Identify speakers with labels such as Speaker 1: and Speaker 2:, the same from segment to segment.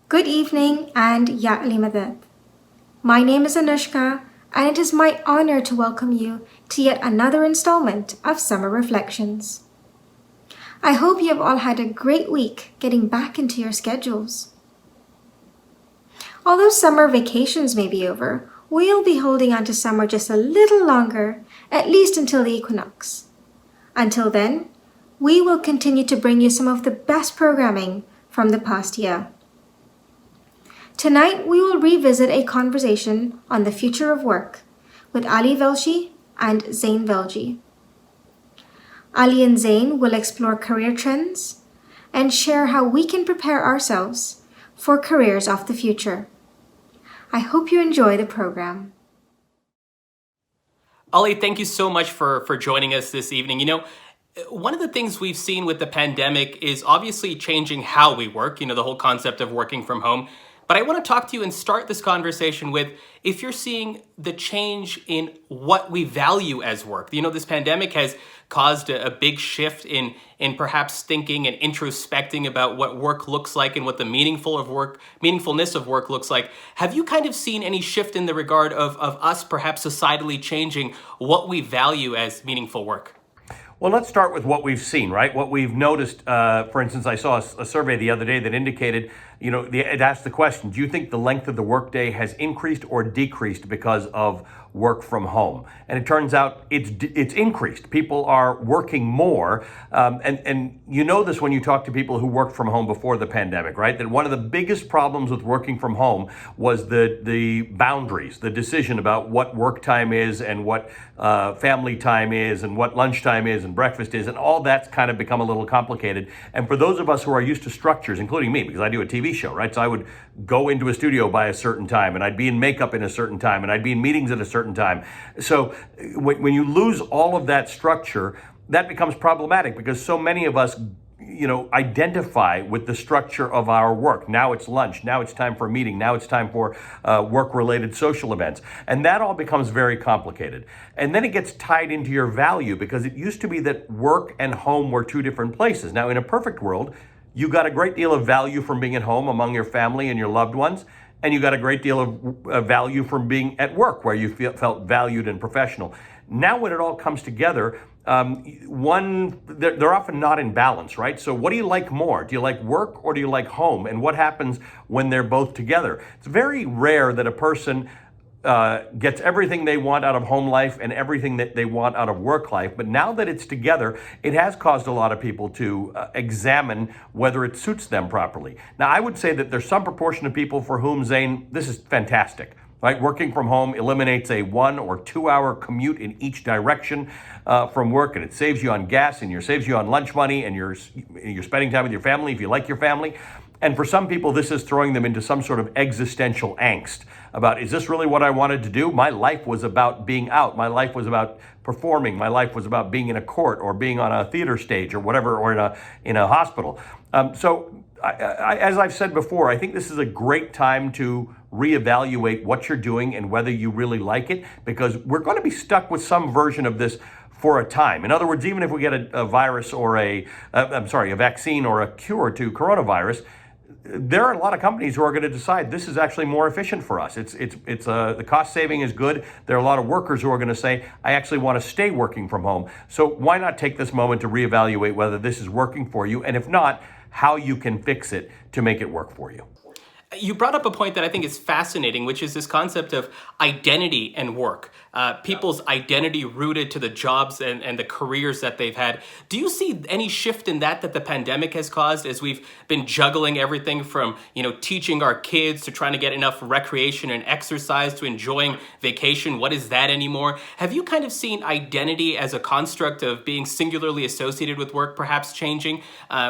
Speaker 1: Good evening and Ya Alimadat. My name is Anushka and it is my honor to welcome you to yet another installment of Summer Reflections. I hope you have all had a great week getting back into your schedules. Although summer vacations may be over, we'll be holding on to summer just a little longer, at least until the equinox. Until then, we will continue to bring you some of the best programming from the past year. Tonight, we will revisit a conversation on the future of work with Ali Velshi and Zain Velji. Ali and Zain will explore career trends and share how we can prepare ourselves for careers of the future. I hope you enjoy the program.
Speaker 2: Ali, thank you so much for joining us this evening. One of the things we've seen with the pandemic is obviously changing how we work, the whole concept of working from home. But I want to talk to you and start this conversation with if you're seeing the change in what we value as work. This pandemic has caused a big shift in perhaps thinking and introspecting about what work looks like and what the meaningfulness of work looks like. Have you kind of seen any shift in the regard of us perhaps societally changing what we value as meaningful work?
Speaker 3: Well, let's start with what we've seen, right? What we've noticed, for instance, I saw a survey the other day that indicated, it asked the question, do you think the length of the workday has increased or decreased because of work from home? And it turns out it's increased. People are working more. And you know this when you talk to people who worked from home before the pandemic, right? That one of the biggest problems with working from home was the boundaries, the decision about what work time is and what family time is and what lunchtime is and breakfast is, and all that's kind of become a little complicated. And for those of us who are used to structures, including me, because I do a TV show, right? So I would go into a studio by a certain time, and I'd be in makeup in a certain time, and I'd be in meetings at a certain time. So when you lose all of that structure, that becomes problematic because so many of us identify with the structure of our work. Now it's lunch, now it's time for a meeting, now it's time for work-related social events. And that all becomes very complicated. And then it gets tied into your value because it used to be that work and home were two different places. Now, in a perfect world, you got a great deal of value from being at home among your family and your loved ones, and you got a great deal of value from being at work where you felt valued and professional. Now when it all comes together, they're often not in balance, right? So what do you like more? Do you like work or do you like home? And what happens when they're both together? It's very rare that a person gets everything they want out of home life and everything that they want out of work life. But now that it's together, it has caused a lot of people to examine whether it suits them properly. Now, I would say that there's some proportion of people for whom, Zain, this is fantastic. Right? Working from home eliminates a 1 or 2 hour commute in each direction from work, and it saves you on gas and saves you on lunch money, and you're spending time with your family if you like your family. And for some people, this is throwing them into some sort of existential angst about, is this really what I wanted to do? My life was about being out. My life was about performing. My life was about being in a court or being on a theater stage or whatever, or in a hospital. So as I've said before, I think this is a great time to reevaluate what you're doing and whether you really like it, because we're going to be stuck with some version of this for a time. In other words, even if we get a virus or a vaccine or a cure to coronavirus, there are a lot of companies who are going to decide this is actually more efficient for us. The cost saving is good. There are a lot of workers who are going to say, I actually want to stay working from home. So why not take this moment to reevaluate whether this is working for you, and if not, how you can fix it to make it work for you.
Speaker 2: You brought up a point that I think is fascinating, which is this concept of identity and work. People's identity rooted to the jobs and the careers that they've had. Do you see any shift in that the pandemic has caused as we've been juggling everything from, teaching our kids to trying to get enough recreation and exercise to enjoying vacation? What is that anymore? Have you kind of seen identity as a construct of being singularly associated with work perhaps changing,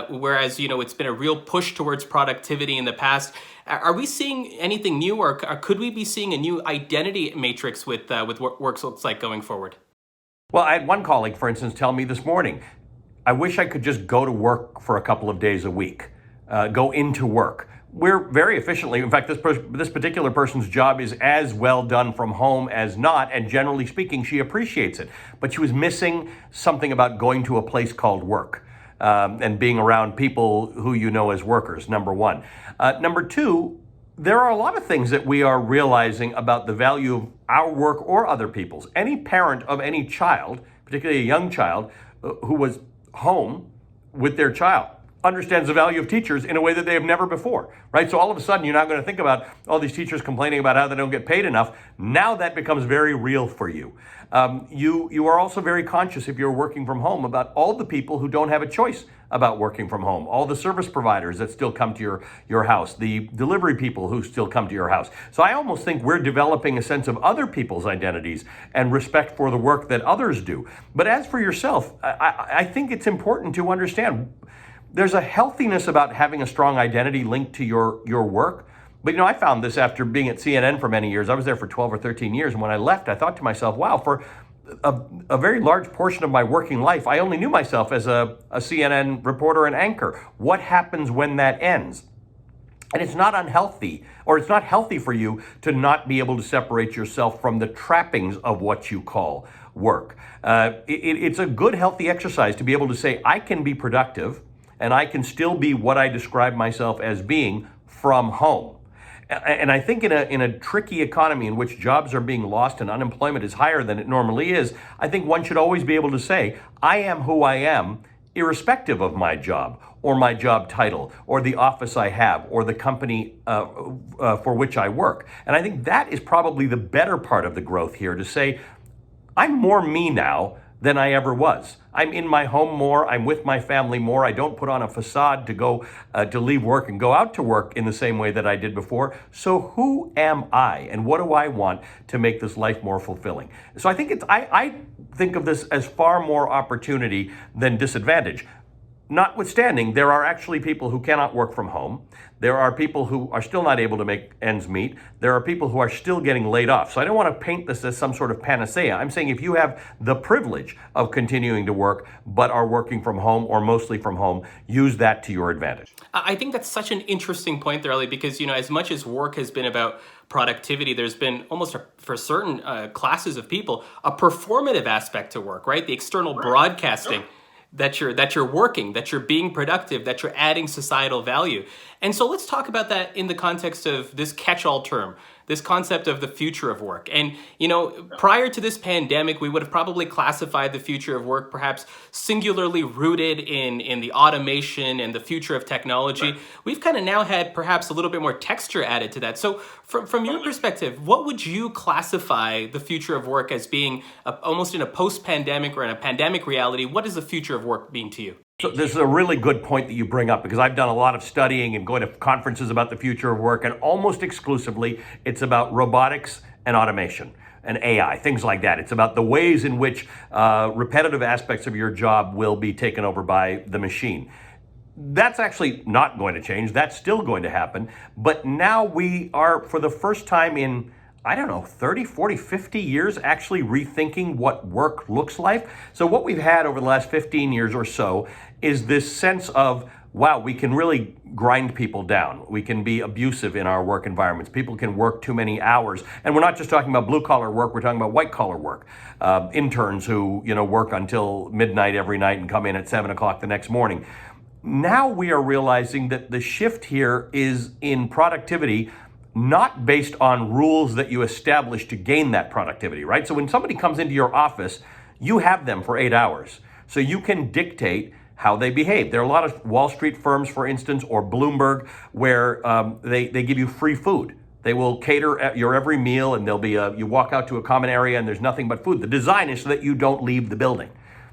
Speaker 2: whereas, it's been a real push towards productivity in the past? Are we seeing anything new, or could we be seeing a new identity matrix with what work looks like going forward?
Speaker 3: Well, I had one colleague, for instance, tell me this morning, I wish I could just go to work for a couple of days a week, go into work. We're very efficiently, in fact, this particular person's job is as well done from home as not, and generally speaking, she appreciates it. But she was missing something about going to a place called work. and being around people who you know as workers, number one. Number two, there are a lot of things that we are realizing about the value of our work or other people's. Any parent of any child, particularly a young child, who was home with their child, understands the value of teachers in a way that they have never before, right? So all of a sudden, you're not going to think about all these teachers complaining about how they don't get paid enough. Now that becomes very real for you. You are also very conscious, if you're working from home, about all the people who don't have a choice about working from home, all the service providers that still come to your house, the delivery people who still come to your house. So I almost think we're developing a sense of other people's identities and respect for the work that others do. But as for yourself, I think it's important to understand there's a healthiness about having a strong identity linked to your work. But I found this after being at CNN for many years. I was there for 12 or 13 years. And when I left, I thought to myself, wow, for a very large portion of my working life, I only knew myself as a CNN reporter and anchor. What happens when that ends? And it's not unhealthy, or it's not healthy for you to not be able to separate yourself from the trappings of what you call work. It's a good, healthy exercise to be able to say, I can be productive, and I can still be what I describe myself as being from home. And I think in a tricky economy in which jobs are being lost and unemployment is higher than it normally is, I think one should always be able to say, I am who I am, irrespective of my job or my job title or the office I have or the company for which I work. And I think that is probably the better part of the growth here, to say, I'm more me now than I ever was. I'm in my home more. I'm with my family more. I don't put on a facade to go to leave work and go out to work in the same way that I did before. So who am I, and what do I want to make this life more fulfilling? So I think I think of this as far more opportunity than disadvantage. Notwithstanding, there are actually people who cannot work from home. There are people who are still not able to make ends meet. There are people who are still getting laid off. So I don't want to paint this as some sort of panacea. I'm saying if you have the privilege of continuing to work, but are working from home or mostly from home, use that to your advantage.
Speaker 2: I think that's such an interesting point there, Ali, because, as much as work has been about productivity, there's been almost for certain classes of people, a performative aspect to work, right? The external broadcasting that you're working, that you're being productive, that you're adding societal value. And so let's talk about that in the context of this catch-all term, this concept of the future of work. And, prior to this pandemic, we would have probably classified the future of work perhaps singularly rooted in the automation and the future of technology. Right. We've kind of now had perhaps a little bit more texture added to that. So from your perspective, what would you classify the future of work as being almost in a post-pandemic or in a pandemic reality? What does the future of work mean to you?
Speaker 3: So this is a really good point that you bring up, because I've done a lot of studying and going to conferences about the future of work, and almost exclusively it's about robotics and automation and AI, things like that. It's about the ways in which repetitive aspects of your job will be taken over by the machine. That's actually not going to change. That's still going to happen. But now we are, for the first time in 30, 40, 50 years, actually rethinking what work looks like. So what we've had over the last 15 years or so is this sense of, wow, we can really grind people down. We can be abusive in our work environments. People can work too many hours. And we're not just talking about blue-collar work, we're talking about white-collar work. Interns who, work until midnight every night and come in at 7 o'clock the next morning. Now we are realizing that the shift here is in productivity, not based on rules that you establish to gain that productivity, right? So when somebody comes into your office, you have them for 8 hours. So you can dictate how they behave. There are a lot of Wall Street firms, for instance, or Bloomberg, where they give you free food. They will cater at your every meal, and there'll be you walk out to a common area and there's nothing but food. The design is so that you don't leave the building.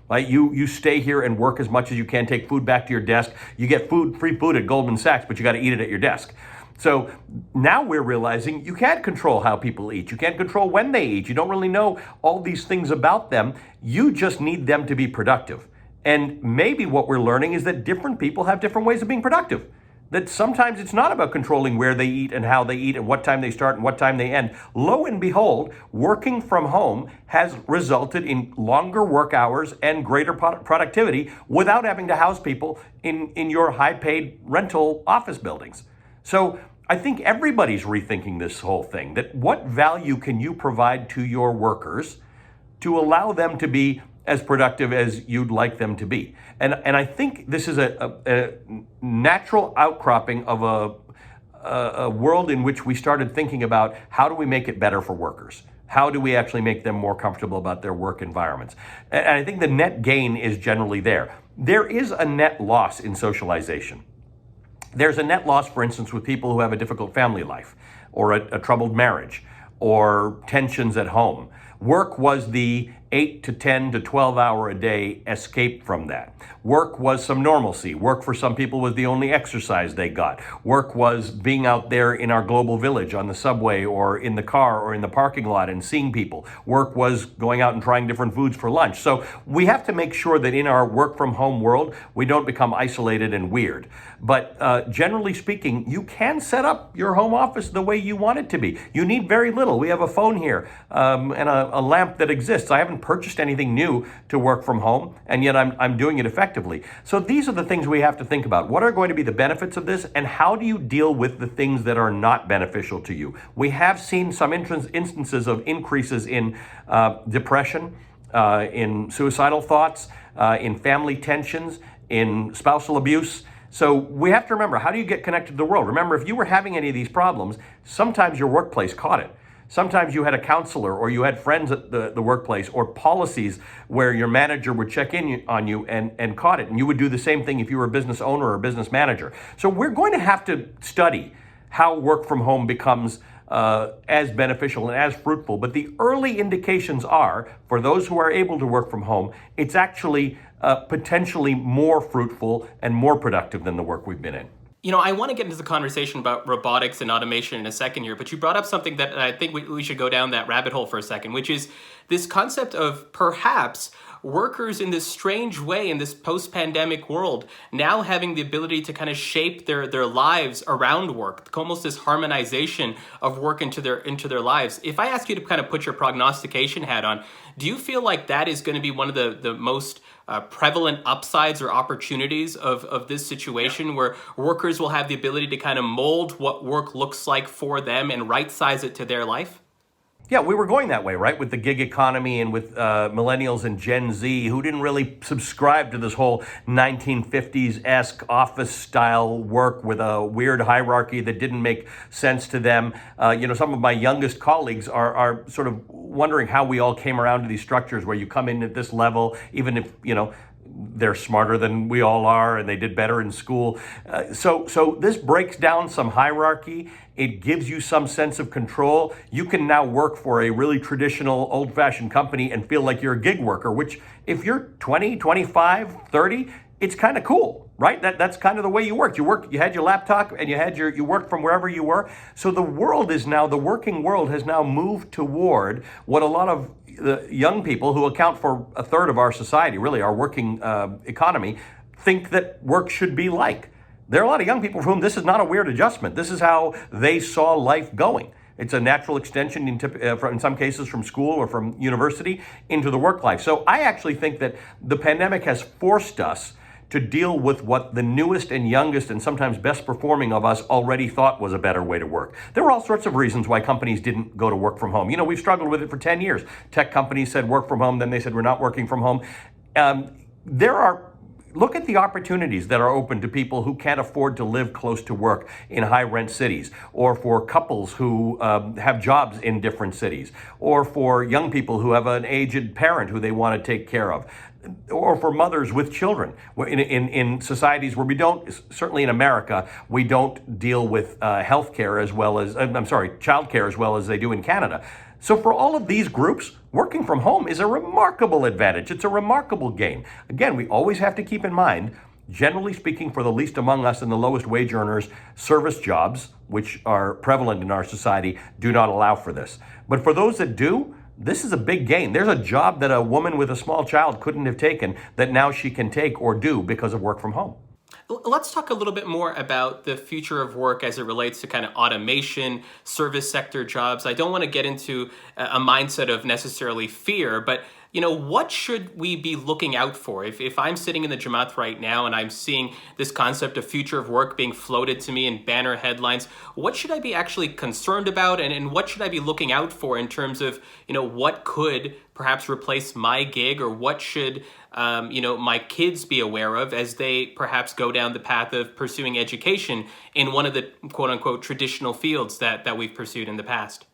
Speaker 3: Right? You stay here and work as much as you can, take food back to your desk. You get free food at Goldman Sachs, but you got to eat it at your desk. So now we're realizing you can't control how people eat. You can't control when they eat. You don't really know all these things about them. You just need them to be productive. And maybe what we're learning is that different people have different ways of being productive. That sometimes it's not about controlling where they eat and how they eat and what time they start and what time they end. Lo and behold, working from home has resulted in longer work hours and greater productivity without having to house people in your high-paid rental office buildings. So I think everybody's rethinking this whole thing, that what value can you provide to your workers to allow them to be as productive as you'd like them to be. And I think this is a natural outcropping of a world in which we started thinking about how do we make it better for workers? How do we actually make them more comfortable about their work environments? And I think the net gain is generally there. There is a net loss in socialization. There's a net loss, for instance, with people who have a difficult family life or a troubled marriage or tensions at home. Work was the 8 to 10 to 12 hour a day escape from that. Work was some normalcy. Work for some people was the only exercise they got. Work was being out there in our global village on the subway or in the car or in the parking lot and seeing people. Work was going out and trying different foods for lunch. So we have to make sure that in our work from home world, we don't become isolated and weird. But generally speaking, you can set up your home office the way you want it to be. You need very little. We have a phone here and a lamp that exists. I haven't purchased anything new to work from home, and yet I'm doing it effectively. So these are the things we have to think about. What are going to be the benefits of this, and how do you deal with the things that are not beneficial to you? We have seen some instances of increases in depression, in suicidal thoughts, in family tensions, in spousal abuse. So we have to remember, how do you get connected to the world? Remember, if you were having any of these problems, sometimes your workplace caught it. Sometimes you had a counselor or you had friends at the workplace or policies where your manager would check in on you and caught it. And you would do the same thing if you were a business owner or a business manager. So we're going to have to study how work from home becomes as beneficial and as fruitful. But the early indications are, for those who are able to work from home, it's actually potentially more fruitful and more productive than the work we've been in.
Speaker 2: You know, I want to get into the conversation about robotics and automation in a second here, but you brought up something that I think we should go down that rabbit hole for a second, which is this concept of perhaps workers in this strange way in this post-pandemic world now having the ability to kind of shape their lives around work, almost this harmonization of work into their lives. If I ask you to kind of put your prognostication hat on, do you feel like that is going to be one of the most prevalent upsides or opportunities of this situation, where workers will have the ability to kind of mold what work looks like for them and right size it to their life?
Speaker 3: Yeah, we were going that way, right? With the gig economy and with millennials and Gen Z who didn't really subscribe to this whole 1950s-esque office-style work with a weird hierarchy that didn't make sense to them. Some of my youngest colleagues are sort of wondering how we all came around to these structures where you come in at this level, even if, they're smarter than we all are and they did better in school. So this breaks down some hierarchy. It gives you some sense of control. You can now work for a really traditional, old-fashioned company and feel like you're a gig worker, which if you're 20, 25, 30, it's kind of cool, right? That's kind of the way you worked. You had your laptop and you worked from wherever you were. So the working world has now moved toward what a lot of the young people, who account for a third of our society, really our working economy, think that work should be like. There are a lot of young people for whom this is not a weird adjustment. This is how they saw life going. It's a natural extension in some cases from school or from university into the work life. So I actually think that the pandemic has forced us to deal with what the newest and youngest and sometimes best performing of us already thought was a better way to work. There were all sorts of reasons why companies didn't go to work from home. We've struggled with it for 10 years. Tech companies said work from home, then they said we're not working from home. Look at the opportunities that are open to people who can't afford to live close to work in high-rent cities, or for couples who have jobs in different cities, or for young people who have an aged parent who they want to take care of, or for mothers with children. In societies where certainly in America, we don't deal with childcare as well as they do in Canada. So for all of these groups, working from home is a remarkable advantage. It's a remarkable gain. Again, we always have to keep in mind, generally speaking, for the least among us and the lowest wage earners, service jobs, which are prevalent in our society, do not allow for this. But for those that do, this is a big gain. There's a job that a woman with a small child couldn't have taken that now she can take or do because of work from home.
Speaker 2: Let's talk a little bit more about the future of work as it relates to kind of automation, service sector jobs. I don't want to get into a mindset of necessarily fear, but what should we be looking out for? If I'm sitting in the Jamat right now and I'm seeing this concept of future of work being floated to me in banner headlines, what should I be actually concerned about, and what should I be looking out for in terms of, what could perhaps replace my gig, or what should, my kids be aware of as they perhaps go down the path of pursuing education in one of the quote unquote traditional fields that we've pursued in the past?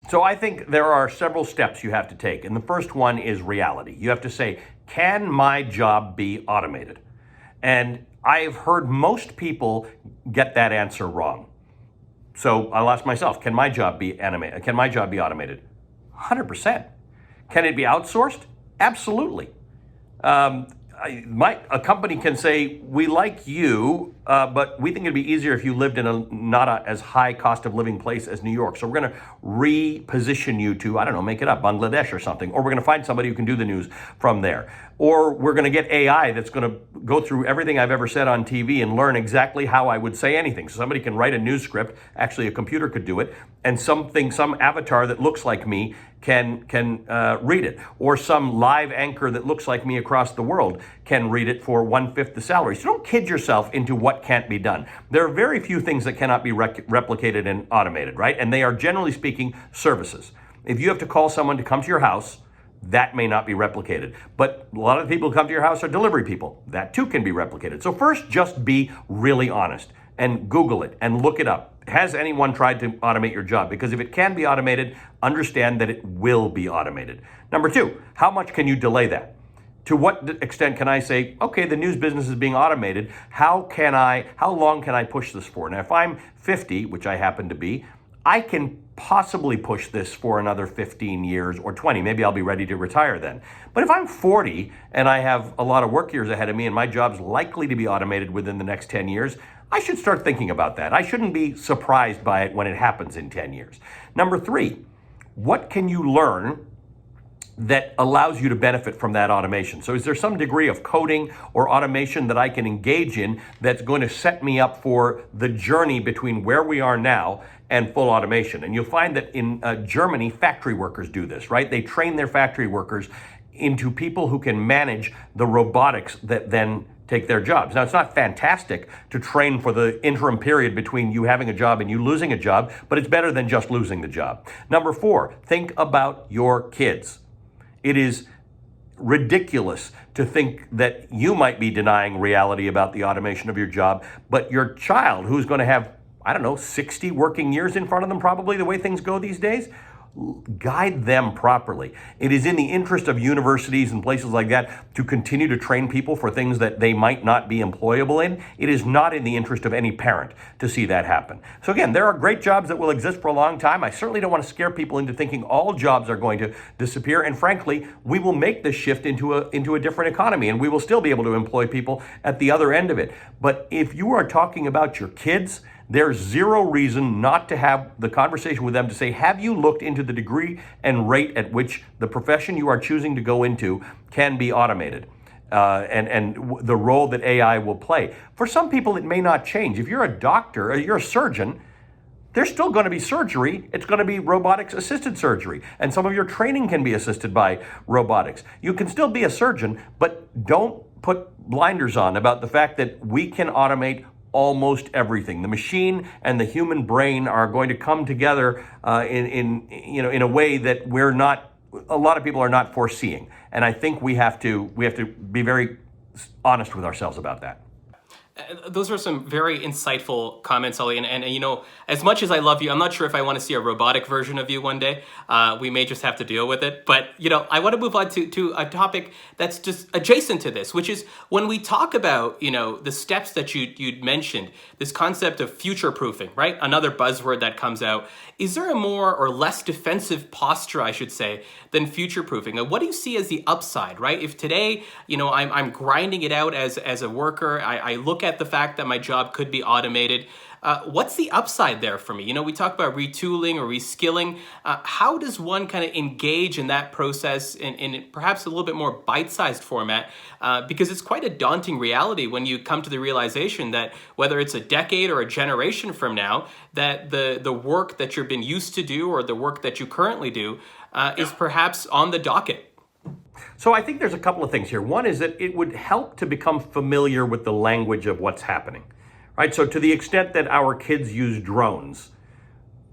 Speaker 3: So I think there are several steps you have to take. And the first one is reality. You have to say, can my job be automated? And I've heard most people get that answer wrong. So I'll ask myself, can my job be automated? 100%. Can it be outsourced? Absolutely. A company can say, we like you, but we think it'd be easier if you lived in not as high cost of living place as New York. So we're going to reposition you to, I don't know, make it up, Bangladesh or something. Or we're going to find somebody who can do the news from there. Or we're going to get AI that's going to go through everything I've ever said on TV and learn exactly how I would say anything. So somebody can write a news script, actually a computer could do it, and some avatar that looks like me can read it. Or some live anchor that looks like me across the world can read it for 1/5 the salary. So don't kid yourself into what can't be done. There are very few things that cannot be replicated and automated, right? And they are, generally speaking, services. If you have to call someone to come to your house, that may not be replicated. But a lot of the people who come to your house are delivery people. That too can be replicated. So first, just be really honest and Google it and look it up. Has anyone tried to automate your job? Because if it can be automated, understand that it will be automated. Number two, how much can you delay that? To what extent can I say, okay, the news business is being automated. How long can I push this for? Now, if I'm 50, which I happen to be, I can possibly push this for another 15 years or 20. Maybe I'll be ready to retire then. But if I'm 40 and I have a lot of work years ahead of me and my job's likely to be automated within the next 10 years, I should start thinking about that. I shouldn't be surprised by it when it happens in 10 years. Number three, what can you learn that allows you to benefit from that automation? So is there some degree of coding or automation that I can engage in that's going to set me up for the journey between where we are now and full automation? And you'll find that in Germany, factory workers do this, right? They train their factory workers into people who can manage the robotics that then take their jobs. Now, it's not fantastic to train for the interim period between you having a job and you losing a job, but it's better than just losing the job. Number four, think about your kids. It is ridiculous to think that you might be denying reality about the automation of your job, but your child, who's going to have, 60 working years in front of them, probably the way things go these days, guide them properly. It is in the interest of universities and places like that to continue to train people for things that they might not be employable in. It is not in the interest of any parent to see that happen. So again, there are great jobs that will exist for a long time. I certainly don't want to scare people into thinking all jobs are going to disappear. And frankly, we will make this shift into a different economy, and we will still be able to employ people at the other end of it. But if you are talking about your kids, there's zero reason not to have the conversation with them to say, have you looked into the degree and rate at which the profession you are choosing to go into can be automated? And the role that AI will play. For some people, it may not change. If you're a doctor or you're a surgeon, there's still going to be surgery. It's going to be robotics-assisted surgery. And some of your training can be assisted by robotics. You can still be a surgeon, but don't put blinders on about the fact that we can automate almost everything. The machine and the human brain are going to come together in a way that a lot of people are not foreseeing. And I think we have to be very honest with ourselves about that.
Speaker 2: Those are some very insightful comments, Ali. And as much as I love you, I'm not sure if I want to see a robotic version of you one day. We may just have to deal with it. But, I want to move on to a topic that's just adjacent to this, which is when we talk about, the steps that you'd mentioned, this concept of future-proofing, right? Another buzzword that comes out. Is there a more or less defensive posture, I should say, than future-proofing? What do you see as the upside, right? If today, I'm grinding it out as a worker, I look at the fact that my job could be automated. What's the upside there for me? We talk about retooling or reskilling. How does one kind of engage in that process in perhaps a little bit more bite-sized format? Because it's quite a daunting reality when you come to the realization that whether it's a decade or a generation from now, that the work that you've been used to do or the work that you currently do is perhaps on the docket.
Speaker 3: So I think there's a couple of things here. One is that it would help to become familiar with the language of what's happening, right? So to the extent that our kids use drones,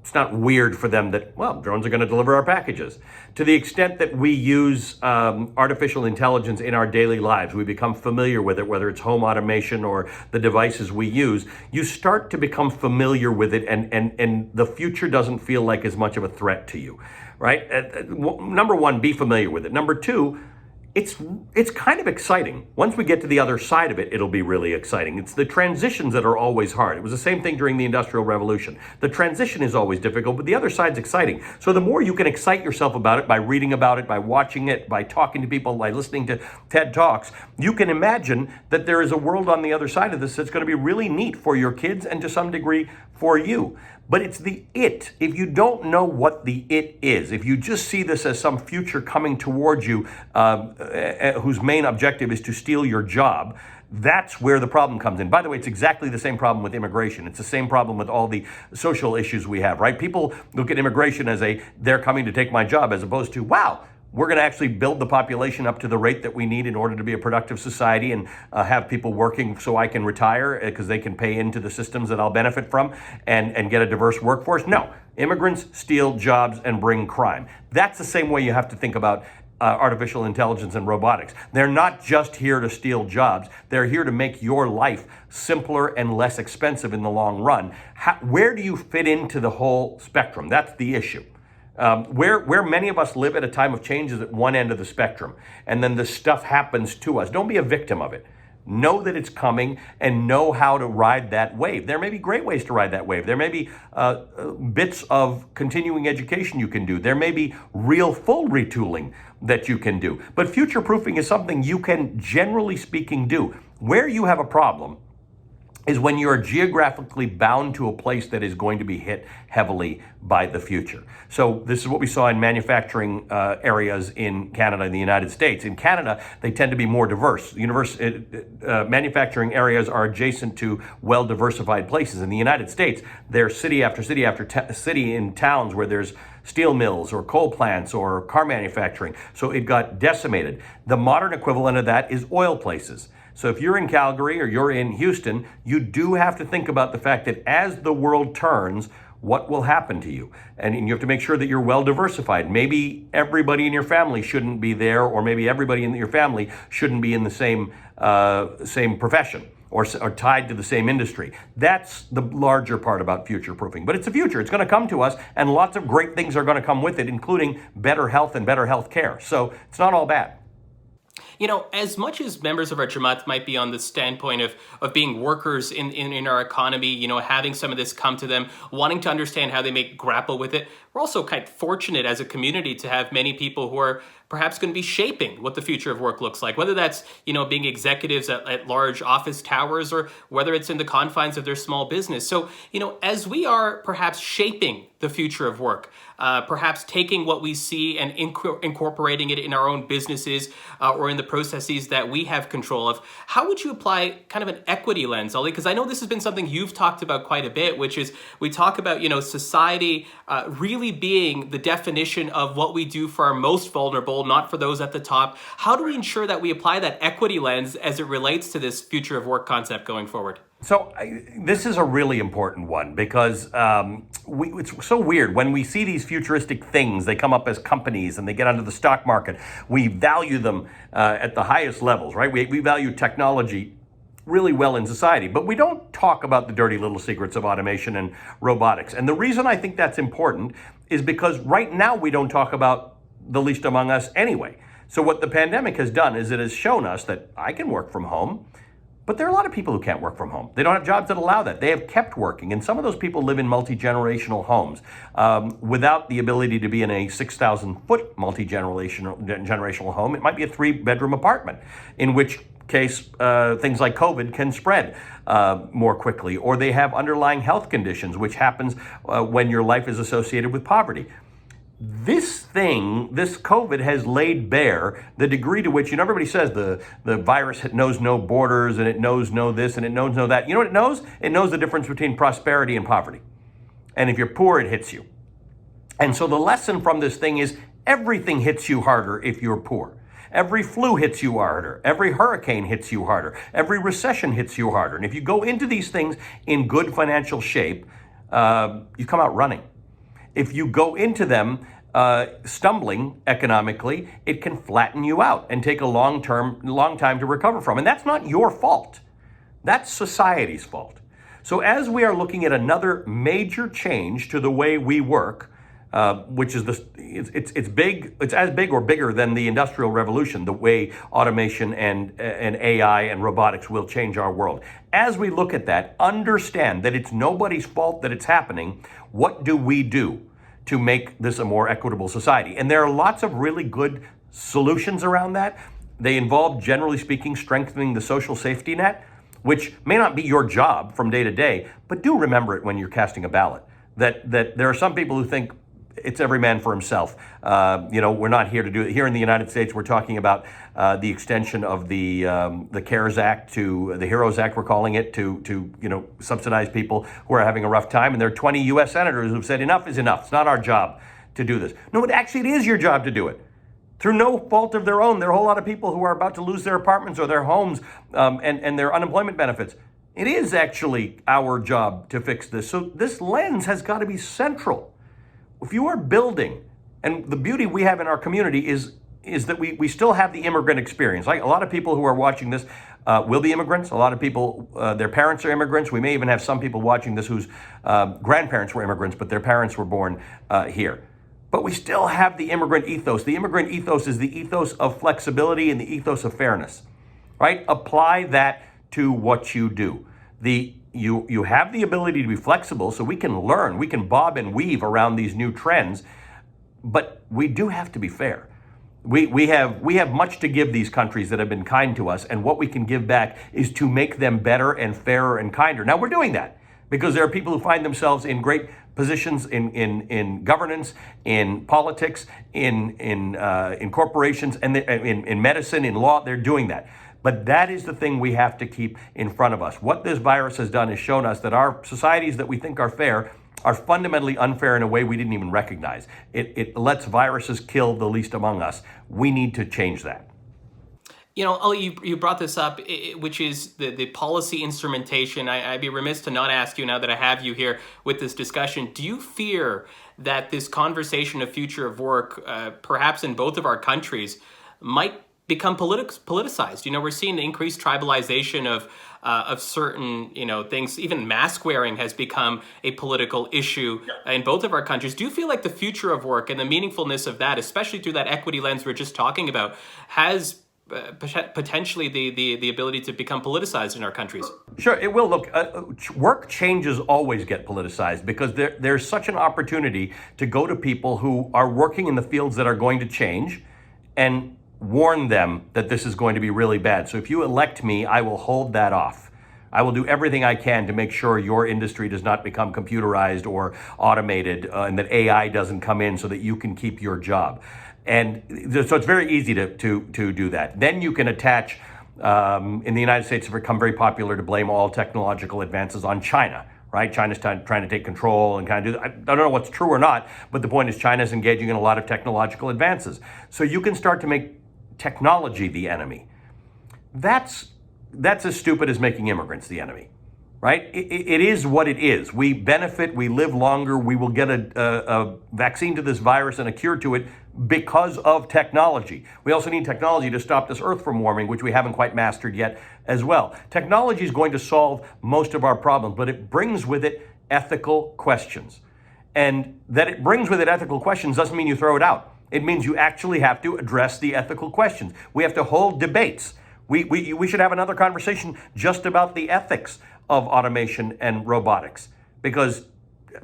Speaker 3: it's not weird for them that, well, drones are going to deliver our packages. To the extent that we use artificial intelligence in our daily lives, we become familiar with it, whether it's home automation or the devices we use, you start to become familiar with it, and the future doesn't feel like as much of a threat to you, right? Number one, be familiar with it. Number two, it's kind of exciting. Once we get to the other side of it, it'll be really exciting. It's the transitions that are always hard. It was the same thing during the Industrial Revolution. The transition is always difficult, but the other side's exciting. So the more you can excite yourself about it by reading about it, by watching it, by talking to people, by listening to TED Talks, you can imagine that there is a world on the other side of this that's going to be really neat for your kids and to some degree for you. But it's the it. If you don't know what the it is, if you just see this as some future coming towards you whose main objective is to steal your job, that's where the problem comes in. By the way, it's exactly the same problem with immigration. It's the same problem with all the social issues we have, right? People look at immigration as they're coming to take my job, as opposed to, wow, we're going to actually build the population up to the rate that we need in order to be a productive society and have people working so I can retire because they can pay into the systems that I'll benefit from and get a diverse workforce. No, immigrants steal jobs and bring crime. That's the same way you have to think about artificial intelligence and robotics. They're not just here to steal jobs. They're here to make your life simpler and less expensive in the long run. Where do you fit into the whole spectrum? That's the issue. Where many of us live at a time of change is at one end of the spectrum, and then the stuff happens to us. Don't be a victim of it. Know that it's coming and know how to ride that wave. There may be great ways to ride that wave. There may be bits of continuing education you can do. There may be real full retooling that you can do. But future-proofing is something you can, generally speaking, do. Where you have a problem is when you're geographically bound to a place that is going to be hit heavily by the future. So this is what we saw in manufacturing areas in Canada and the United States. In Canada, they tend to be more diverse. Manufacturing areas are adjacent to well-diversified places. In the United States, there's city after city after city in towns where there's steel mills or coal plants or car manufacturing. So it got decimated. The modern equivalent of that is oil places. So if you're in Calgary or you're in Houston, you do have to think about the fact that as the world turns, what will happen to you? And you have to make sure that you're well diversified. Maybe everybody in your family shouldn't be there, or maybe everybody in your family shouldn't be in the same profession or tied to the same industry. That's the larger part about future-proofing. But it's the future. It's going to come to us, and lots of great things are going to come with it, including better health and better health care. So it's not all bad.
Speaker 2: You know, as much as members of our Jamat might be on the standpoint of being workers in our economy, you know, having some of this come to them, wanting to understand how they may grapple with it, we're also kind of fortunate as a community to have many people who are perhaps going to be shaping what the future of work looks like, whether that's, you know, being executives at large office towers or whether it's in the confines of their small business. So, you know, as we are perhaps shaping the future of work, perhaps taking what we see and incorporating it in our own businesses or in the processes that we have control of, how would you apply kind of an equity lens, Ali? Because I know this has been something you've talked about quite a bit, which is we talk about, you know, society really being the definition of what we do for our most vulnerable, not for those at the top. How do we ensure that we apply that equity lens as it relates to this future of work concept going forward?
Speaker 3: So this is a really important one because it's so weird. When we see these futuristic things, they come up as companies and they get onto the stock market. We value them at the highest levels, right? We value technology really well in society, but we don't talk about the dirty little secrets of automation and robotics. And the reason I think that's important is because right now we don't talk about the least among us anyway. So what the pandemic has done is it has shown us that I can work from home. But there are a lot of people who can't work from home. They don't have jobs that allow that. They have kept working. And some of those people live in multi-generational homes without the ability to be in a 6,000-foot multi-generational home. It might be a 3-bedroom apartment, in which case things like COVID can spread more quickly. Or they have underlying health conditions, which happens when your life is associated with poverty. This COVID has laid bare the degree to which, you know, everybody says the virus knows no borders and it knows no this and it knows no that. You know what it knows? It knows the difference between prosperity and poverty. And if you're poor, it hits you. And so the lesson from this thing is everything hits you harder if you're poor. Every flu hits you harder. Every hurricane hits you harder. Every recession hits you harder. And if you go into these things in good financial shape, you come out running. If you go into them stumbling economically, it can flatten you out and take a long time to recover from. And that's not your fault. That's society's fault. So as we are looking at another major change to the way we work, which is it's big, it's as big or bigger than the Industrial Revolution, the way automation and AI and robotics will change our world. As we look at that, understand that it's nobody's fault that it's happening. What do we do to make this a more equitable society? And there are lots of really good solutions around that. They involve, generally speaking, strengthening the social safety net, which may not be your job from day to day, but do remember it when you're casting a ballot. That there are some people who think it's every man for himself. We're not here to do it. Here in the United States, we're talking about the extension of the CARES Act to the HEROES Act, we're calling it, to subsidize people who are having a rough time. And there are 20 U.S. senators who've said enough is enough. It's not our job to do this. No, it is your job to do it. Through no fault of their own. There are a whole lot of people who are about to lose their apartments or their homes and their unemployment benefits. It is actually our job to fix this. So this lens has got to be central. If you are building, and the beauty we have in our community is that we still have the immigrant experience. Like a lot of people who are watching this will be immigrants. A lot of people, their parents are immigrants. We may even have some people watching this whose grandparents were immigrants, but their parents were born here. But we still have the immigrant ethos. The immigrant ethos is the ethos of flexibility and the ethos of fairness, right? Apply that to what you do. You have the ability to be flexible, so we can learn, we can bob and weave around these new trends, but we do have to be fair. We have much to give these countries that have been kind to us, and what we can give back is to make them better and fairer and kinder. Now we're doing that because there are people who find themselves in great positions in governance, in politics, in corporations, and in medicine, in law. They're doing that. But that is the thing we have to keep in front of us. What this virus has done is shown us that our societies that we think are fair are fundamentally unfair in a way we didn't even recognize. It lets viruses kill the least among us. We need to change that.
Speaker 2: Ali, you brought this up, which is the policy instrumentation. I'd be remiss to not ask you, now that I have you here with this discussion, do you fear that this conversation of future of work, perhaps in both of our countries, might become politicized? We're seeing the increased tribalization of certain things. Even mask wearing has become a political issue in both of our countries. Do you feel like the future of work and the meaningfulness of that, especially through that equity lens we're just talking about, has potentially the ability to become politicized in our countries?
Speaker 3: Sure, it will. Look, work changes always get politicized because there's such an opportunity to go to people who are working in the fields that are going to change and warn them that this is going to be really bad. So if you elect me, I will hold that off. I will do everything I can to make sure your industry does not become computerized or automated, and that AI doesn't come in so that you can keep your job. And so it's very easy to do that. Then you can attach, in the United States, it's become very popular to blame all technological advances on China. Right? China's trying to take control and kind of do that. I don't know what's true or not, but the point is China's engaging in a lot of technological advances. So you can start to make technology the enemy. That's as stupid as making immigrants the enemy, right? It is what it is. We benefit, we live longer, we will get a vaccine to this virus and a cure to it because of technology. We also need technology to stop this earth from warming, which we haven't quite mastered yet as well. Technology is going to solve most of our problems, but it brings with it ethical questions. And that it brings with it ethical questions doesn't mean you throw it out. It means you actually have to address the ethical questions. We have to hold debates. We should have another conversation just about the ethics of automation and robotics, because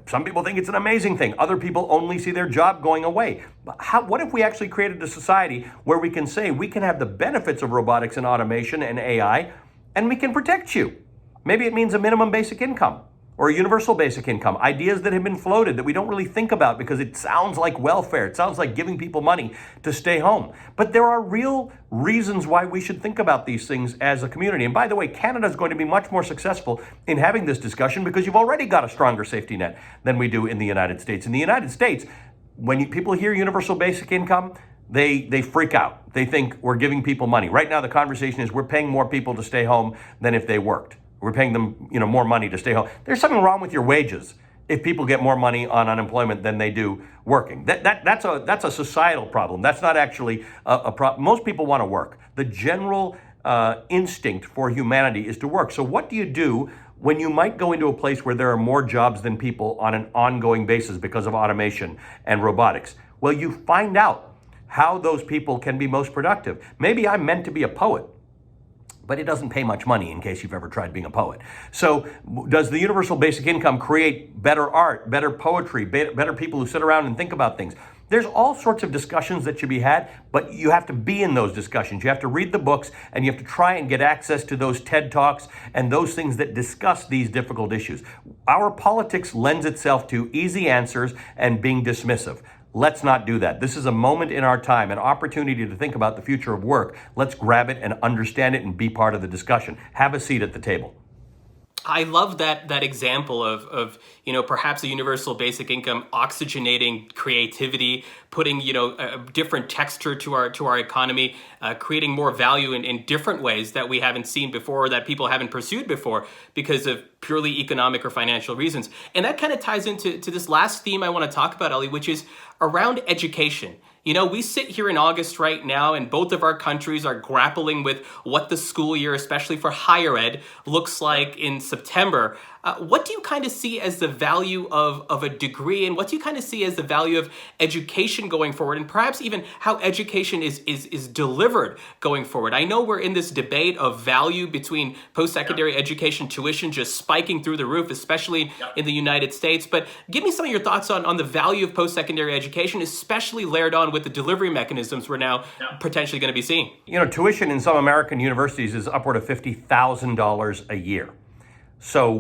Speaker 3: some people think it's an amazing thing. Other people only see their job going away. What if we actually created a society where we can say we can have the benefits of robotics and automation and AI, and we can protect you? Maybe it means a minimum basic income or a universal basic income, ideas that have been floated that we don't really think about because it sounds like welfare. It sounds like giving people money to stay home. But there are real reasons why we should think about these things as a community. And by the way, Canada is going to be much more successful in having this discussion because you've already got a stronger safety net than we do in the United States. In the United States, when people hear universal basic income, they freak out. They think we're giving people money. Right now, the conversation is we're paying more people to stay home than if they worked. We're paying them, more money to stay home. There's something wrong with your wages if people get more money on unemployment than they do working. That's a societal problem. That's not actually a problem. Most people want to work. The general instinct for humanity is to work. So what do you do when you might go into a place where there are more jobs than people on an ongoing basis because of automation and robotics? Well, you find out how those people can be most productive. Maybe I'm meant to be a poet, but it doesn't pay much money, in case you've ever tried being a poet. So does the universal basic income create better art, better poetry, better people who sit around and think about things? There's all sorts of discussions that should be had, but you have to be in those discussions. You have to read the books, and you have to try and get access to those TED Talks and those things that discuss these difficult issues. Our politics lends itself to easy answers and being dismissive. Let's not do that. This is a moment in our time, an opportunity to think about the future of work. Let's grab it and understand it and be part of the discussion. Have a seat at the table.
Speaker 2: I love that example of perhaps a universal basic income oxygenating creativity, putting a different texture to our economy, creating more value in different ways that we haven't seen before or that people haven't pursued before because of purely economic or financial reasons. And that kind of ties into this last theme I want to talk about, Ali, which is around education. We sit here in August right now, and both of our countries are grappling with what the school year, especially for higher ed, looks like in September. What do you kind of see as the value of a degree, and what do you kind of see as the value of education going forward, and perhaps even how education is delivered going forward? I know we're in this debate of value between post-secondary education tuition just spiking through the roof, especially in the United States. But give me some of your thoughts on the value of post-secondary education, especially layered on with the delivery mechanisms we're now potentially going to be seeing.
Speaker 3: Tuition in some American universities is upward of $50,000 a year. So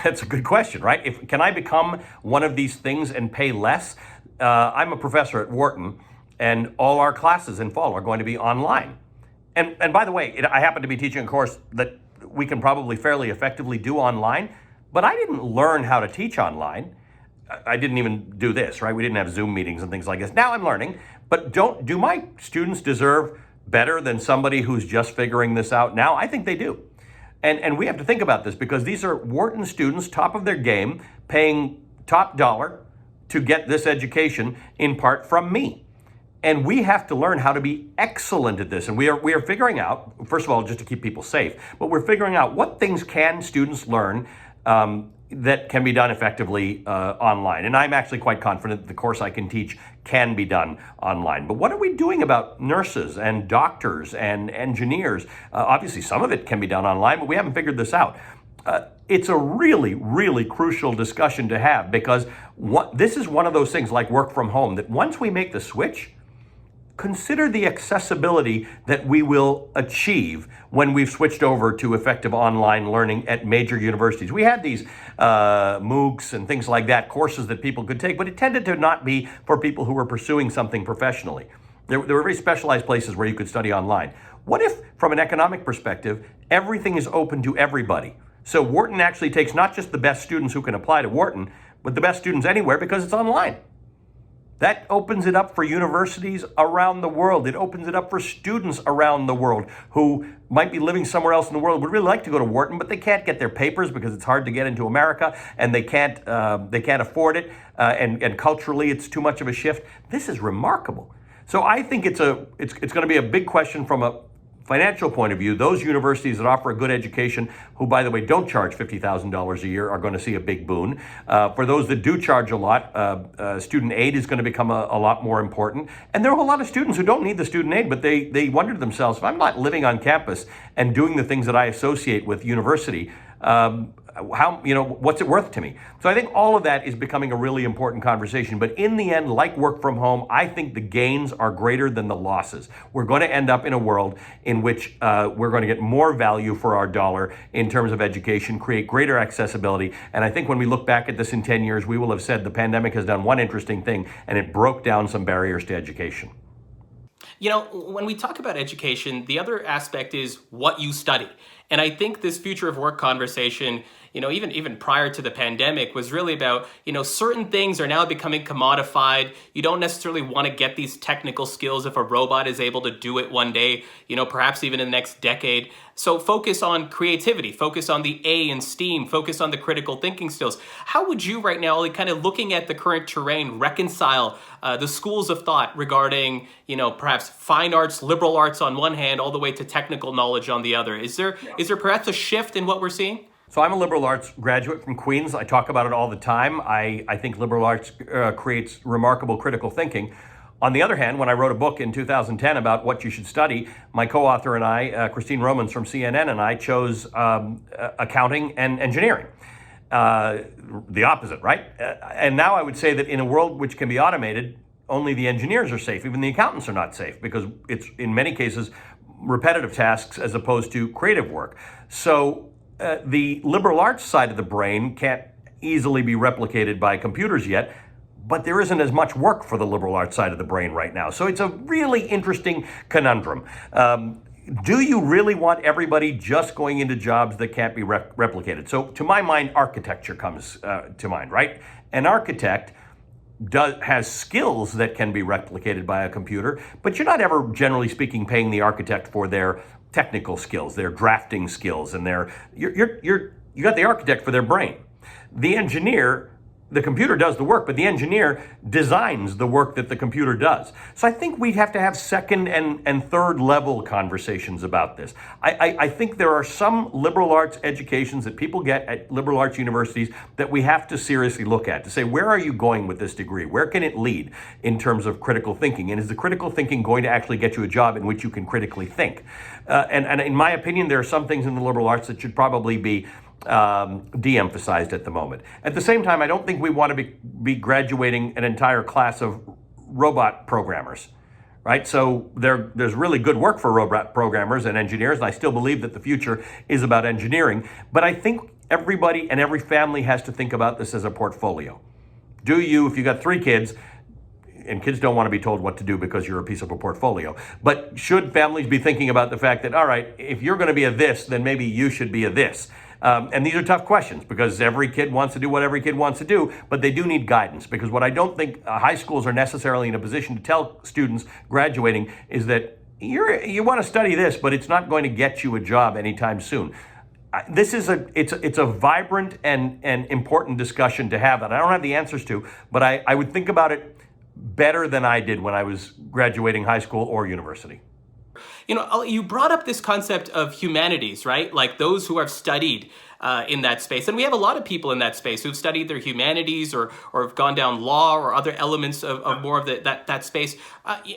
Speaker 3: that's a good question, right? Can I become one of these things and pay less? I'm a professor at Wharton, and all our classes in fall are going to be online. And by the way, I happen to be teaching a course that we can probably fairly effectively do online, but I didn't learn how to teach online. I didn't even do this, right? We didn't have Zoom meetings and things like this. Now I'm learning, but do my students deserve better than somebody who's just figuring this out now? I think they do. And we have to think about this because these are Wharton students, top of their game, paying top dollar to get this education in part from me. And we have to learn how to be excellent at this. And we are figuring out, first of all, just to keep people safe, but we're figuring out what things can students learn that can be done effectively online. And I'm actually quite confident that the course I can teach can be done online. But what are we doing about nurses and doctors and engineers? Obviously, some of it can be done online, but we haven't figured this out. It's a really, really crucial discussion to have because this is one of those things like work from home that once we make the switch, consider the accessibility that we will achieve when we've switched over to effective online learning at major universities. We had these MOOCs and things like that, courses that people could take, but it tended to not be for people who were pursuing something professionally. There were very specialized places where you could study online. What if, from an economic perspective, everything is open to everybody? So Wharton actually takes not just the best students who can apply to Wharton, but the best students anywhere because it's online. That opens it up for universities around the world. It opens it up for students around the world who might be living somewhere else in the world, would really like to go to Wharton, but they can't get their papers because it's hard to get into America, and they can't afford it, and culturally it's too much of a shift. This is remarkable. So I think it's going to be a big question from a financial point of view. Those universities that offer a good education, who, by the way, don't charge $50,000 a year, are going to see a big boon. For those that do charge a lot, student aid is going to become a lot more important. And there are a lot of students who don't need the student aid, but they wonder to themselves, if I'm not living on campus and doing the things that I associate with university, what's it worth to me? So I think all of that is becoming a really important conversation. But in the end, like work from home, I think the gains are greater than the losses. We're going to end up in a world in which we're going to get more value for our dollar in terms of education, create greater accessibility. And I think when we look back at this in 10 years, we will have said the pandemic has done one interesting thing, and it broke down some barriers to education.
Speaker 2: When we talk about education, the other aspect is what you study. And I think this future of work conversation, even prior to the pandemic, was really about, certain things are now becoming commodified. You don't necessarily want to get these technical skills if a robot is able to do it one day, perhaps even in the next decade. So focus on creativity, focus on the A in STEAM, focus on the critical thinking skills. How would you right now, kind of looking at the current terrain, reconcile the schools of thought regarding, perhaps fine arts, liberal arts on one hand, all the way to technical knowledge on the other? Is there perhaps a shift in what we're seeing?
Speaker 3: So I'm a liberal arts graduate from Queens. I talk about it all the time. I think liberal arts creates remarkable critical thinking. On the other hand, when I wrote a book in 2010 about what you should study, my co-author and I, Christine Romans from CNN, and I chose accounting and engineering. The opposite, right? And now I would say that in a world which can be automated, only the engineers are safe. Even the accountants are not safe because it's, in many cases, repetitive tasks as opposed to creative work. So the liberal arts side of the brain can't easily be replicated by computers yet, but there isn't as much work for the liberal arts side of the brain right now. So it's a really interesting conundrum. Do you really want everybody just going into jobs that can't be replicated? So to my mind, architecture comes to mind, right? An architect has skills that can be replicated by a computer, but you're not ever, generally speaking, paying the architect for their technical skills, their drafting skills, and you got the architect for their brain. The engineer, the computer does the work, but the engineer designs the work that the computer does. So I think we have to have second and third level conversations about this. I think there are some liberal arts educations that people get at liberal arts universities that we have to seriously look at to say, where are you going with this degree? Where can it lead in terms of critical thinking? And is the critical thinking going to actually get you a job in which you can critically think? And in my opinion, there are some things in the liberal arts that should probably be de-emphasized at the moment. At the same time, I don't think we want to be graduating an entire class of robot programmers, right? So there's really good work for robot programmers and engineers, and I still believe that the future is about engineering. But I think everybody and every family has to think about this as a portfolio. If you got 3 kids, and kids don't want to be told what to do because you're a piece of a portfolio. But should families be thinking about the fact that, all right, if you're going to be a this, then maybe you should be a this? And these are tough questions because every kid wants to do what every kid wants to do, but they do need guidance. Because what I don't think high schools are necessarily in a position to tell students graduating is that you want to study this, but it's not going to get you a job anytime soon. It's a vibrant and important discussion to have that I don't have the answers to, but I would think about it better than I did when I was graduating high school or university.
Speaker 2: You brought up this concept of humanities, right? Like those who have studied in that space. And we have a lot of people in that space who've studied their humanities or have gone down law or other elements of more of that space.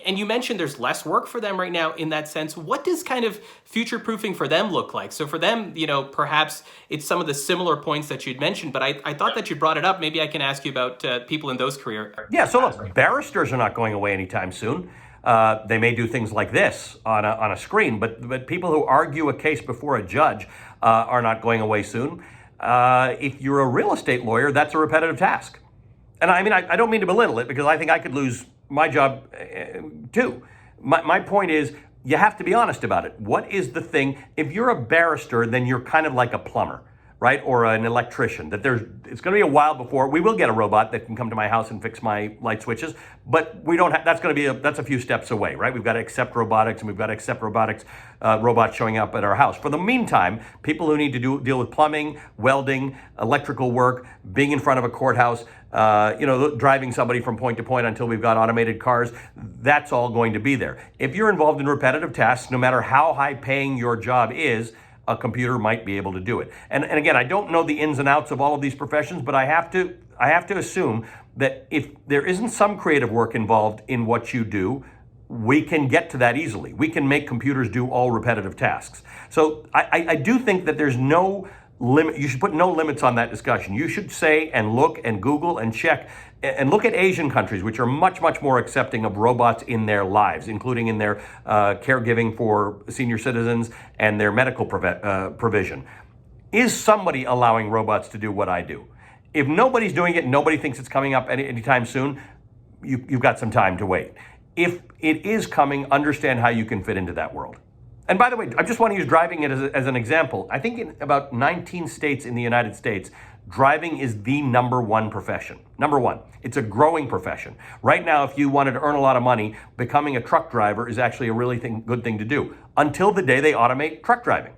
Speaker 2: And you mentioned there's less work for them right now in that sense. What does kind of future-proofing for them look like? So for them, perhaps it's some of the similar points that you'd mentioned, but I thought that you brought it up. Maybe I can ask you about people in those careers.
Speaker 3: Yeah, so look, barristers are not going away anytime soon. They may do things like this on a screen, but people who argue a case before a judge are not going away soon. If you're a real estate lawyer, that's a repetitive task. And I mean, I don't mean to belittle it because I think I could lose my job too. My point is, you have to be honest about it. What is the thing? If you're a barrister, then you're kind of like a plumber, right? Or an electrician. It's going to be a while before we will get a robot that can come to my house and fix my light switches, but we don't have, that's a few steps away, right? We've got to accept robotics, and we've got to accept robotics, robots showing up at our house. For the meantime, people who need to deal with plumbing, welding, electrical work, being in front of a courthouse, driving somebody from point to point until we've got automated cars, that's all going to be there. If you're involved in repetitive tasks, no matter how high paying your job is, a computer might be able to do it. And again, I don't know the ins and outs of all of these professions, but I have to assume that if there isn't some creative work involved in what you do, we can get to that easily. We can make computers do all repetitive tasks. So I do think that there's no limit. You should put no limits on that discussion. You should say and look and Google and check and look at Asian countries, which are much, much more accepting of robots in their lives, including in their caregiving for senior citizens and their medical provision. Is somebody allowing robots to do what I do? If nobody's doing it, nobody thinks it's coming up anytime soon, you've got some time to wait. If it is coming, understand how you can fit into that world. And by the way, I just want to use driving it as an example. I think in about 19 states in the United States, driving is the number one profession. Number one. It's a growing profession. Right now, if you wanted to earn a lot of money, becoming a truck driver is actually a really good thing to do, until the day they automate truck driving,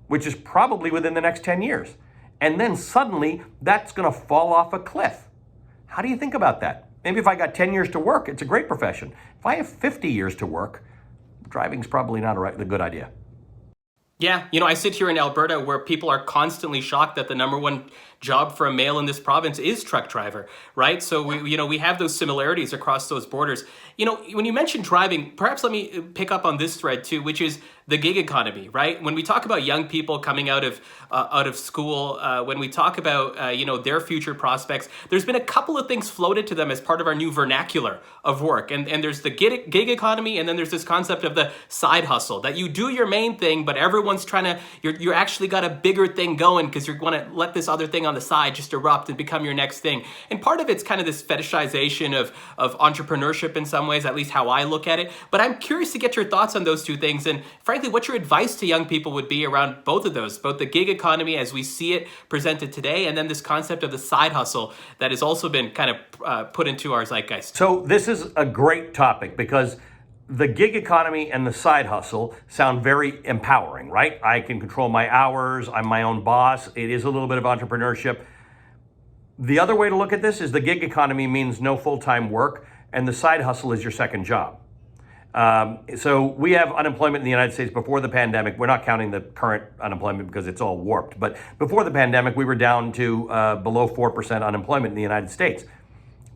Speaker 3: which is probably within the next 10 years. And then suddenly, that's going to fall off a cliff. How do you think about that? Maybe if I got 10 years to work, it's a great profession. If I have 50 years to work, driving's probably not a good idea.
Speaker 2: Yeah, I sit here in Alberta where people are constantly shocked that the number one job for a male in this province is truck driver, right? So we have those similarities across those borders. When you mention driving, perhaps let me pick up on this thread too, which is the gig economy, right? When we talk about young people coming out of school, when we talk about their future prospects, there's been a couple of things floated to them as part of our new vernacular of work, and there's the gig economy, and then there's this concept of the side hustle, that you do your main thing, but everyone's trying to you're actually got a bigger thing going because you're going to let this other thing on the side just erupt and become your next thing. And part of it's kind of this fetishization of entrepreneurship in some ways, at least how I look at it. But I'm curious to get your thoughts on those two things, and frankly, what your advice to young people would be around both of those, both the gig economy as we see it presented today, and then this concept of the side hustle that has also been kind of put into our zeitgeist.
Speaker 3: So this is a great topic because the gig economy and the side hustle sound very empowering, right? I can control my hours. I'm my own boss. It is a little bit of entrepreneurship. The other way to look at this is the gig economy means no full-time work, and the side hustle is your second job. So we have unemployment in the United States before the pandemic. We're not counting the current unemployment because it's all warped. But before the pandemic, we were down to below 4% unemployment in the United States.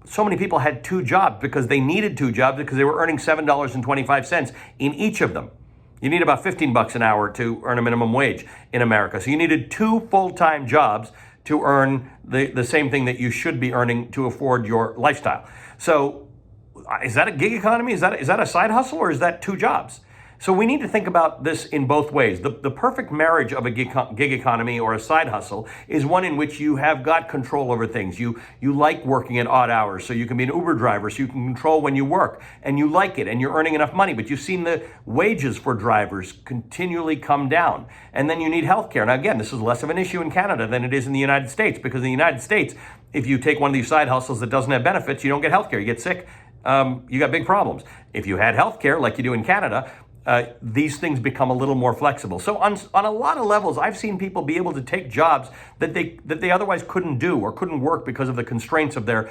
Speaker 3: So many people had two jobs because they needed two jobs because they were earning $7.25 in each of them. You need about 15 bucks an hour to earn a minimum wage in America. So you needed two full-time jobs to earn the same thing that you should be earning to afford your lifestyle. So is that a gig economy? Is that a side hustle, or is that two jobs? So we need to think about this in both ways. The perfect marriage of a gig economy or a side hustle is one in which you have got control over things. You like working at odd hours, so you can be an Uber driver, so you can control when you work, and you like it, and you're earning enough money. But you've seen the wages for drivers continually come down. And then you need health care. Now, again, this is less of an issue in Canada than it is in the United States, because in the United States, if you take one of these side hustles that doesn't have benefits, you don't get health care. You get sick, you got big problems. If you had health care like you do in Canada, these things become a little more flexible. So on a lot of levels, I've seen people be able to take jobs that they otherwise couldn't do or couldn't work because of the constraints of their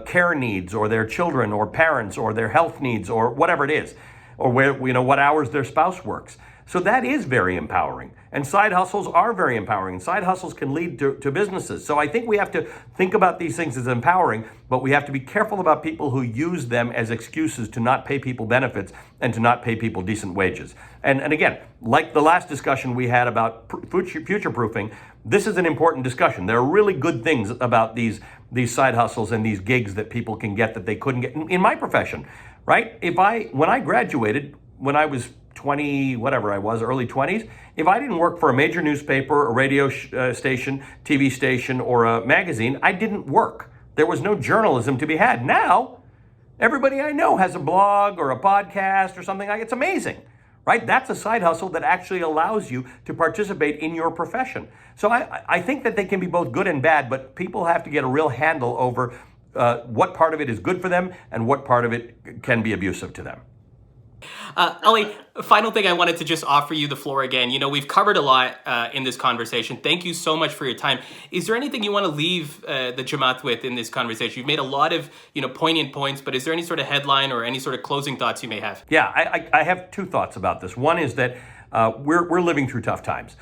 Speaker 3: care needs, or their children or parents, or their health needs, or whatever it is, or where what hours their spouse works. So that is very empowering. And side hustles are very empowering. And side hustles can lead to businesses. So I think we have to think about these things as empowering, but we have to be careful about people who use them as excuses to not pay people benefits and to not pay people decent wages. And again, like the last discussion we had about future-proofing, this is an important discussion. There are really good things about these side hustles and these gigs that people can get that they couldn't get in my profession, right? When I graduated, when I was 20, whatever I was, early 20s, if I didn't work for a major newspaper, a radio station, TV station, or a magazine, I didn't work. There was no journalism to be had. Now, everybody I know has a blog or a podcast or something like. It's amazing, right? That's a side hustle that actually allows you to participate in your profession. So I think that they can be both good and bad, but people have to get a real handle over what part of it is good for them and what part of it can be abusive to them.
Speaker 2: Ali, final thing I wanted to just offer you the floor again. We've covered a lot in this conversation. Thank you so much for your time. Is there anything you want to leave the Jamat with in this conversation? You've made a lot of poignant points, but is there any sort of headline or any sort of closing thoughts you may have?
Speaker 3: Yeah, I have two thoughts about this. One is that we're living through tough times.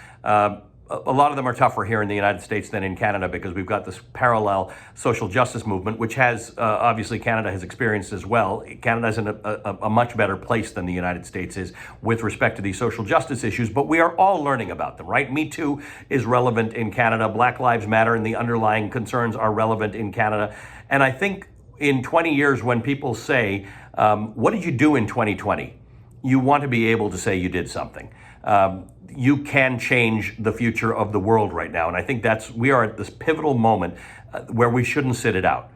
Speaker 3: A lot of them are tougher here in the United States than in Canada because we've got this parallel social justice movement, which has obviously Canada has experienced as well. Canada is in a much better place than the United States is with respect to these social justice issues, but we are all learning about them, right? Me Too is relevant in Canada. Black Lives Matter and the underlying concerns are relevant in Canada. And I think in 20 years, when people say, what did you do in 2020? You want to be able to say you did something. You can change the future of the world right now. And I think we are at this pivotal moment where we shouldn't sit it out.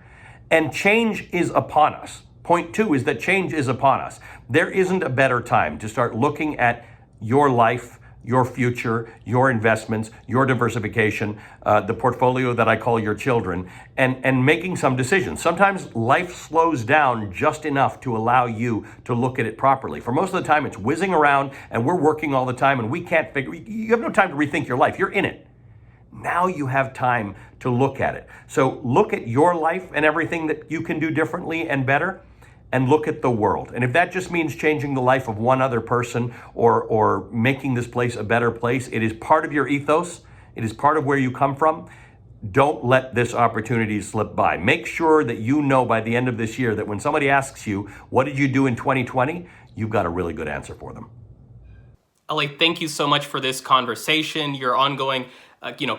Speaker 3: And change is upon us. Point two is that change is upon us. There isn't a better time to start looking at your life, your future, your investments, your diversification, the portfolio that I call your children, and making some decisions. Sometimes life slows down just enough to allow you to look at it properly. For most of the time, it's whizzing around and we're working all the time and we can't you have no time to rethink your life. You're in it. Now you have time to look at it. So look at your life and everything that you can do differently and better, and look at the world. And if that just means changing the life of one other person or making this place a better place, it is part of your ethos. It is part of where you come from. Don't let this opportunity slip by. Make sure that you know by the end of this year that when somebody asks you, what did you do in 2020? You've got a really good answer for them.
Speaker 2: Ali, thank you so much for this conversation, your ongoing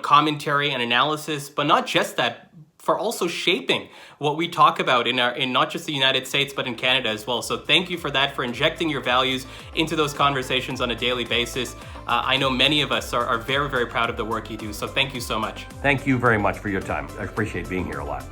Speaker 2: commentary and analysis, but not just that, for also shaping what we talk about in not just the United States, but in Canada as well. So thank you for that, for injecting your values into those conversations on a daily basis. I know many of us are very, very proud of the work you do. So thank you so much.
Speaker 3: Thank you very much for your time. I appreciate being here a lot.